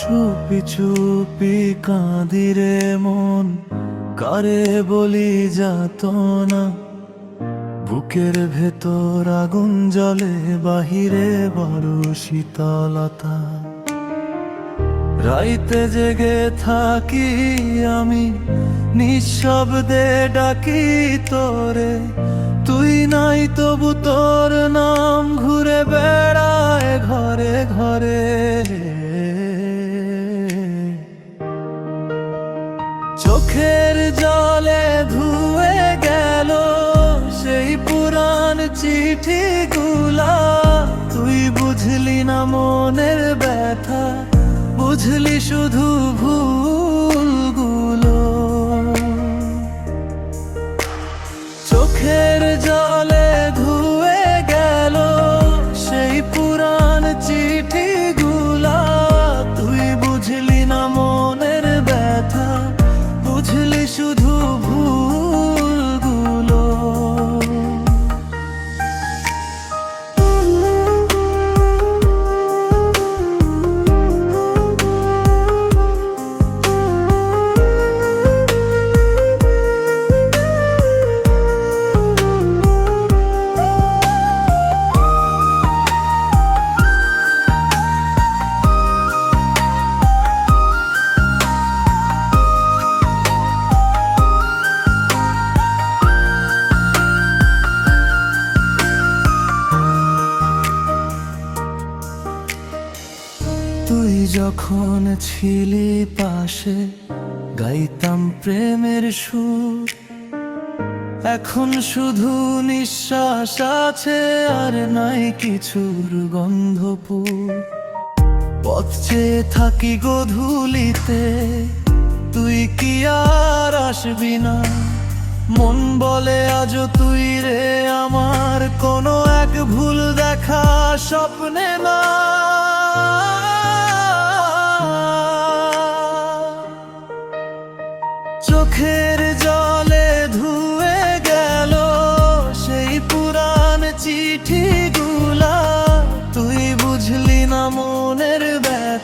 চুপি চুপি কাঁদি রে মন, কারে বলি যাতনা। বুকের ভেতর আগুন জ্বলে, বাহিরে বড় শীতলতা। রাইতে জেগে থাকি আমি, নিঃশব্দে ডাকি তোরে। তুই নাই তবু তোর নাম ঘুরে বেড়ায় ঘরে ঘরে। চোখের জলে ধুয়ে গেল সেই পুরান চিঠিগুলা। তুই বুঝলি না মনের ব্যথা, বুঝলি শুধু ভুলগুলো। চোখের জলে ধুয়ে গেল সেই পুরান চিঠিগুলা। তুই বুঝলি না মনের ব্যথা, বুঝলি শুধু ভুলগুলো। তুই যখন ছিলি পাশে, গাইতাম প্রেমের সুর। এখন শুধু নিঃশ্বাস আছে, আর নাই কিছুর গন্ধপুর। পথ চেয়ে থাকি গধূলিতে, তুই কি আর আসবি না? মন বলে আজও তুই রে আমার কোনো এক ভুল দেখা স্বপ্নে না।